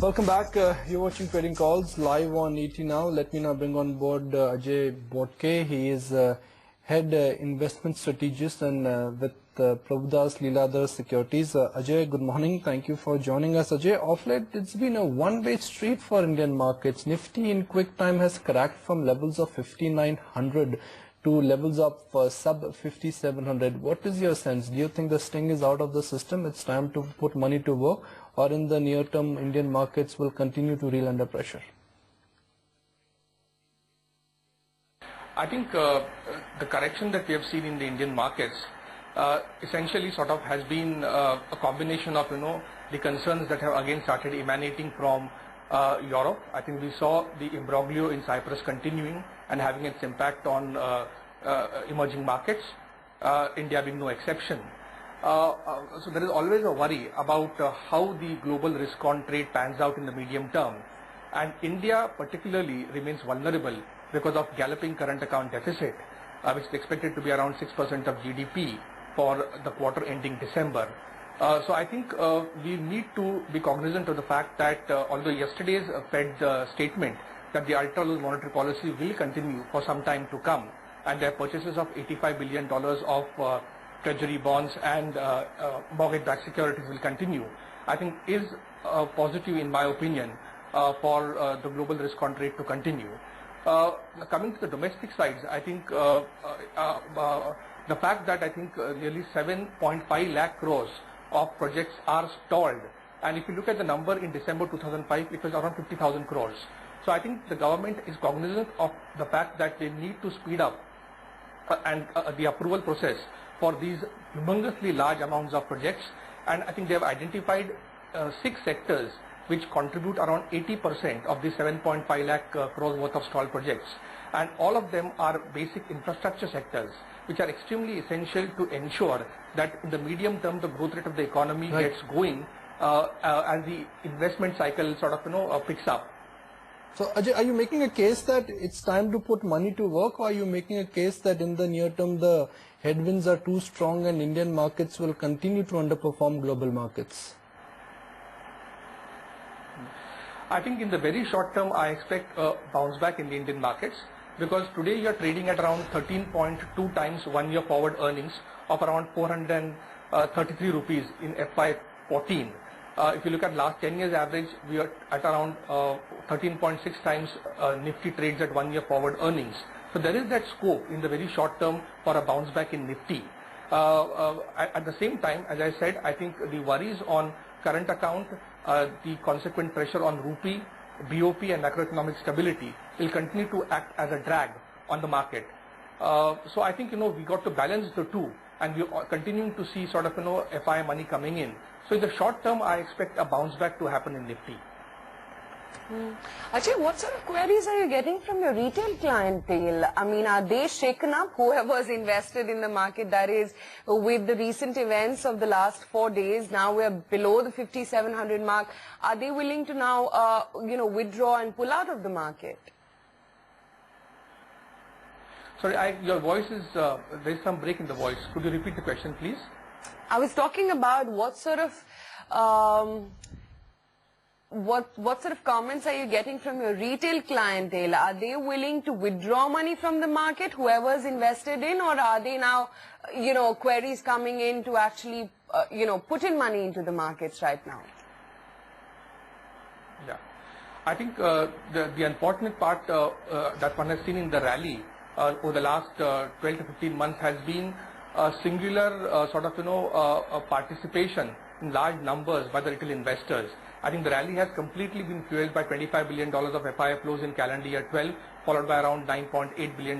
Welcome back. You're watching Trading Calls live on ET Now. Let me now bring on board Ajay Bodke. He is head investment strategist and with Prabhudas Lilladher Securities. Ajay, good morning. Thank you for joining us. Ajay, of late it's been a one-way street for Indian markets. Nifty in quick time has cracked from levels of 5,900 to levels of sub 5,700. What is your sense? Do you think the sting is out of the system? It's time to put money to work, or in the near term Indian markets will continue to reel under pressure? I think the correction that we have seen in the Indian markets essentially sort of has been a combination of the concerns that have again started emanating from Europe. I think we saw the imbroglio in Cyprus continuing and having its impact on emerging markets, India being no exception. So there is always a worry about how the global risk on trade pans out in the medium term, and India particularly remains vulnerable because of galloping current account deficit, which is expected to be around 6% of GDP for the quarter ending December. So I think we need to be cognizant of the fact that although yesterday's Fed statement that the ultra-loose monetary policy will continue for some time to come, and their purchases of $85 billion of treasury bonds and mortgage-backed securities will continue, I think is positive in my opinion for the global risk on trade to continue. Coming to the domestic sides, I think the fact that I think nearly 7.5 lakh crores of projects are stalled, and if you look at the number in December 2005, it was around 50,000 crores. So I think the government is cognizant of the fact that they need to speed up and the approval process for these humongously large amounts of projects, and I think they have identified 6 sectors which contribute around 80% of the 7.5 lakh crores worth of stalled projects, and all of them are basic infrastructure sectors which are extremely essential to ensure that in the medium term the growth rate of the economy gets going as the investment cycle sort of picks up. So Ajay, are you making a case that it's time to put money to work, or are you making a case that in the near term the headwinds are too strong and Indian markets will continue to underperform global markets? I think in the very short term I expect a bounce back in the Indian markets, because today you are trading at around 13.2 times 1 year forward earnings of around 433 rupees in FY14. If you look at last 10 years average, we are at around 13.6 times Nifty trades at 1 year forward earnings. So there is that scope in the very short term for a bounce back in Nifty. At the same time, as I said, I think the worries on current account, the consequent pressure on rupee, BOP and macroeconomic stability will continue to act as a drag on the market. So I think we got to balance the two, and we are continuing to see sort of FI money coming in. So in the short term, I expect a bounce back to happen in Nifty. Ajay, what sort of queries are you getting from your retail clientele? I mean, are they shaken up, whoever's invested in the market, that is, with the recent events of the last 4 days? Now we're below the 5,700 mark. Are they willing to now, withdraw and pull out of the market? Sorry, your voice is, there's some break in the voice. Could you repeat the question, please? I was talking about what sort of what sort of comments are you getting from your retail clientele? Are they willing to withdraw money from the market, whoever's invested in, or are they now, queries coming in to actually, put in money into the markets right now? Yeah, I think the unfortunate part that one has seen in the rally over the last 12 to 15 months has been a singular participation in large numbers by the retail investors. I think the rally has completely been fueled by $25 billion of FI flows in calendar year 12, followed by around $9.8 billion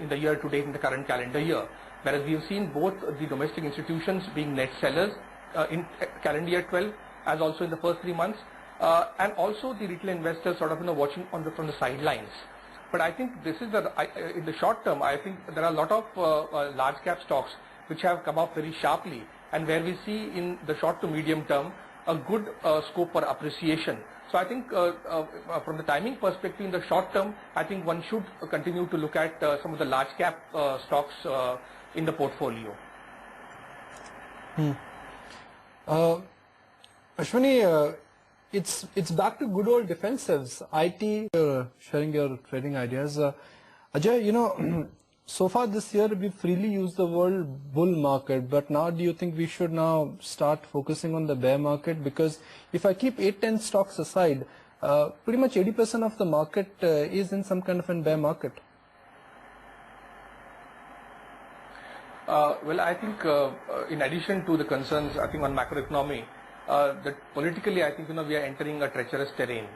in the year to date in the current calendar year. Whereas we have seen both the domestic institutions being net sellers in calendar year 12, as also in the first 3 months, and also the retail investors sort of watching from the sidelines. But I think this is in the short term, I think there are a lot of large cap stocks which have come up very sharply, and where we see in the short to medium term a good scope for appreciation. So I think from the timing perspective in the short term, I think one should continue to look at some of the large cap stocks in the portfolio. Ashwini, it's back to good old defensives. IT, sharing your trading ideas. Ajay, you know, so far this year we freely used the word bull market, but now do you think we should now start focusing on the bear market? Because if I keep 8-10 stocks aside, pretty much 80% of the market is in some kind of a bear market. Well, I think in addition to the concerns, I think on macroeconomy, that politically, I think we are entering a treacherous terrain,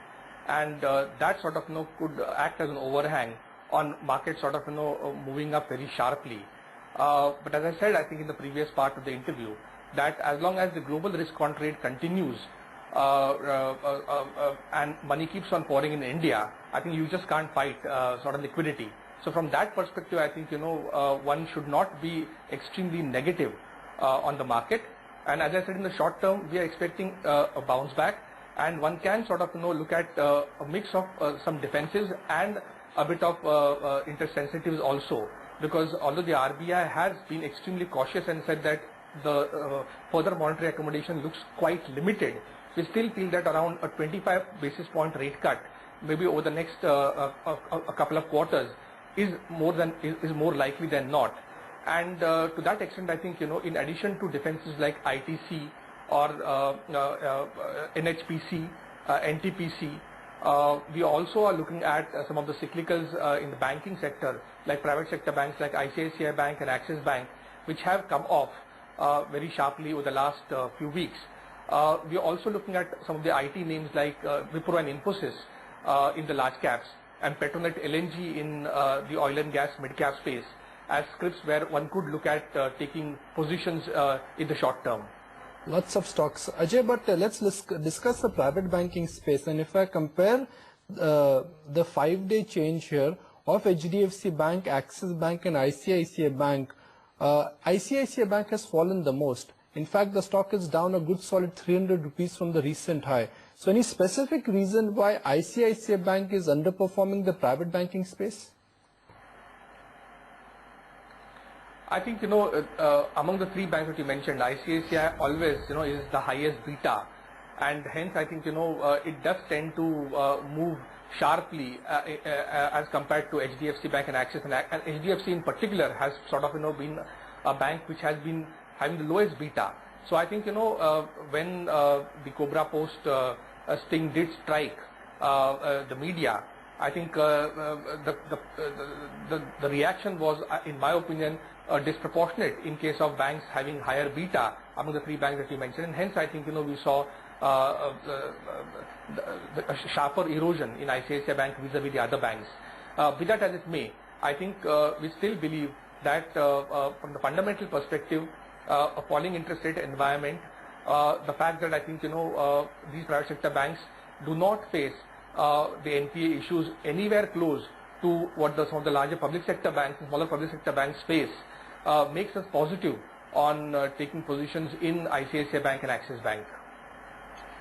and that sort of could act as an overhang on markets sort of moving up very sharply. But as I said, I think in the previous part of the interview, that as long as the global risk on trade continues and money keeps on pouring in India, I think you just can't fight sort of liquidity. So from that perspective, I think one should not be extremely negative on the market. And as I said, in the short term, we are expecting a bounce back, and one can sort of look at a mix of some defensives and a bit of interest sensitives also, because although the RBI has been extremely cautious and said that the further monetary accommodation looks quite limited, we still feel that around a 25 basis point rate cut, maybe over the next a couple of quarters, is more likely than not. And to that extent, I think in addition to defenses like ITC or NHPC, NTPC, we also are looking at some of the cyclicals in the banking sector, like private sector banks like ICICI Bank and Axis Bank, which have come off very sharply over the last few weeks. We are also looking at some of the IT names like Wipro and Infosys in the large caps, and Petronet LNG in the oil and gas mid-cap space, as scripts where one could look at taking positions in the short term. Lots of stocks. Ajay, but let's discuss the private banking space. And if I compare the 5-day change here of HDFC Bank, Axis Bank and ICICI Bank, ICICI Bank has fallen the most. In fact, the stock is down a good solid 300 rupees from the recent high. So any specific reason why ICICI Bank is underperforming the private banking space? I think, among the three banks that you mentioned, ICICI always, is the highest beta, and hence I think, it does tend to move sharply as compared to HDFC Bank and Axis, and HDFC in particular has sort of, been a bank which has been having the lowest beta. So I think, when the Cobra Post sting did strike the media, I think the reaction was, in my opinion, disproportionate in case of banks having higher beta among the three banks that you mentioned, and hence I think we saw a sharper erosion in ICICI Bank vis-a-vis the other banks. Be that as it may, I think we still believe that from the fundamental perspective, a falling interest rate environment, the fact that I think these private sector banks do not face the NPA issues anywhere close to what some of the larger public sector banks and smaller public sector banks face, makes us positive on taking positions in ICICI Bank and Axis Bank.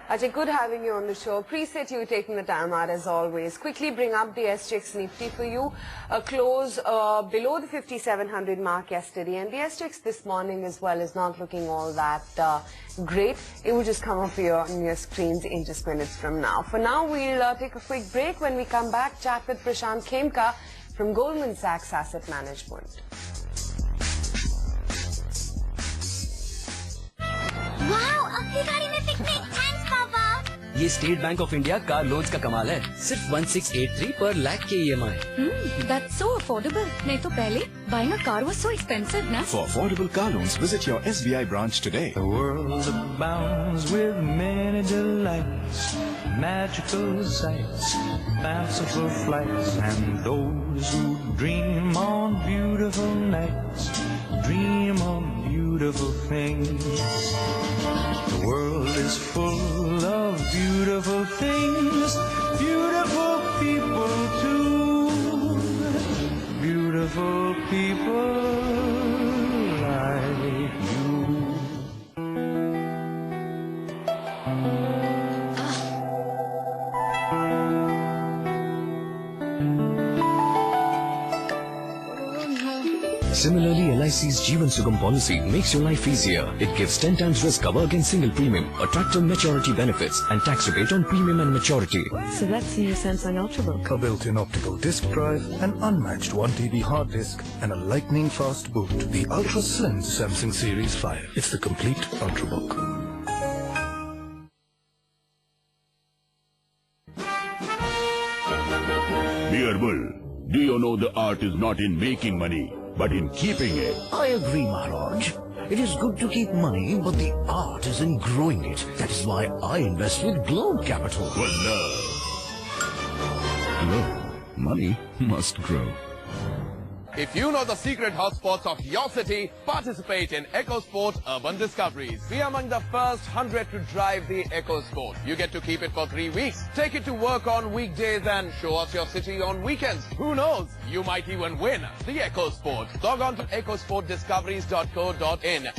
Ajay, good having you on the show. Appreciate you taking the time out as always. Quickly bring up the SGX Nifty for you. A close below the 5700 mark yesterday, and the SGX this morning as well is not looking all that great. It will just come up here on your screens in just minutes from now. For now, we'll take a quick break. When we come back, chat with Prashant Khemka from Goldman Sachs Asset Management. Wow, अपनी गाड़ी में picnic. Thanks पापा। ये state bank of India car loans का कमाल है, सिर्फ 1683 पर लाख के EMI। That's so affordable। नहीं तो पहले buying a car was so expensive, ना? For affordable car loans, visit your SBI branch today. The world abounds with many delights, magical sights, fanciful flights, and those who dream on beautiful nights dream of beautiful things. The world is full of beautiful things, beautiful people too, beautiful people like you. Similarly, LIC's Jeevan Sugam policy makes your life easier. It gives 10 times risk cover against single premium, attractive maturity benefits, and tax rebate on premium and maturity. So that's the new Samsung Ultrabook. A built-in optical disc drive, an unmatched 1 TB hard disk, and a lightning-fast boot. The ultra-slim Samsung Series 5. It's the complete Ultrabook. Dear Bull, do you know the art is not in making money, but in keeping it? I agree, Maharaj. It is good to keep money, but the art is in growing it. That is why I invest with Globe Capital. Wallah. Glow. Money must grow. If you know the secret hotspots of your city, participate in EcoSport Urban Discoveries. Be among the first 100 to drive the EcoSport. You get to keep it for 3 weeks. Take it to work on weekdays and show us your city on weekends. Who knows? You might even win the EcoSport. Log on to ecosportdiscoveries.co.in.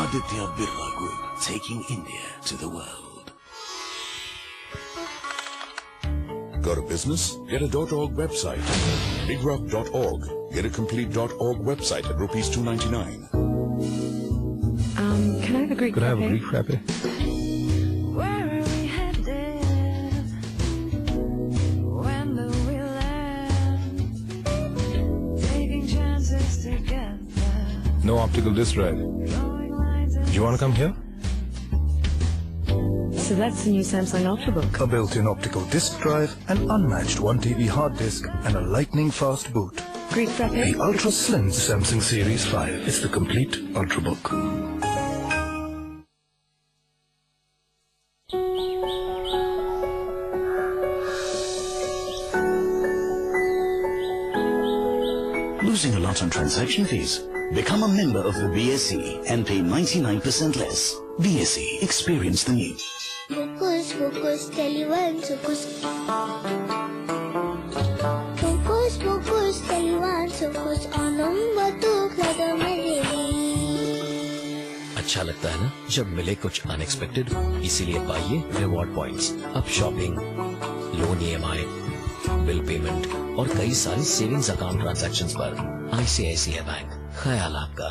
Aditya Birla Group, taking India to the world. Got a business? Get a .org website. Bigrock.org. Get a complete .org website at rupees 299. Can I have a Greek frappe? Could I have a Greek frappe? Where are we headed? When do we land? Taking chances together. No optical disc drive. Do you want to come here? So that's the new Samsung Ultrabook. A built-in optical disc drive, an unmatched 1 TB hard disk, and a lightning-fast boot. Greek frappe? The ultra-slim Samsung Series 5. It's the complete Ultrabook. Losing a lot on transaction fees? Become a member of the BSE and pay 99% less. BSE, experience the new. Focus, focus, Taliban, focus. Focus, focus, Taliban, focus. Anam batuk lada mere. अच्छा लगता है ना जब मिले कुछ unexpected, इसीलिए पाइए reward points. अब shopping, loan EMI, bill payment और कई सारे सेविंग्स अकाउंट ट्रांजैक्शंस पर ICICI बैंक, ख्याल आपका।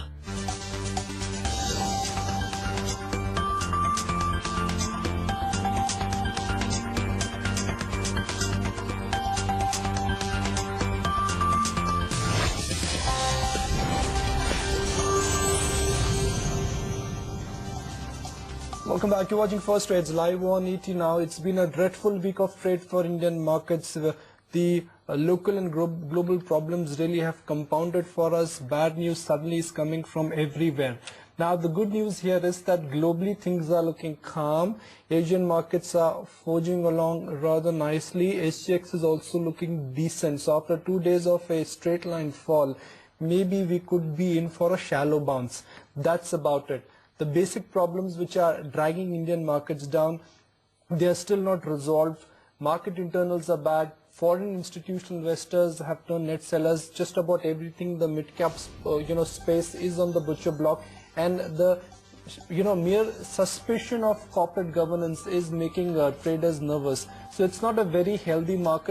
Welcome back. You're watching First Trades live on ET now. It's been a dreadful week of trade for Indian markets. The local and global problems really have compounded for us. Bad news suddenly is coming from everywhere. Now the good news here is that globally things are looking calm. Asian markets are forging along rather nicely. SGX is also looking decent. So after 2 days of a straight line fall, maybe we could be in for a shallow bounce. That's about it. The basic problems which are dragging Indian markets down, they are still not resolved. Market internals are bad. Foreign institutional investors have turned net sellers. Just about everything, the mid-cap space is on the butcher block, and the mere suspicion of corporate governance is making traders nervous. So it's not a very healthy market.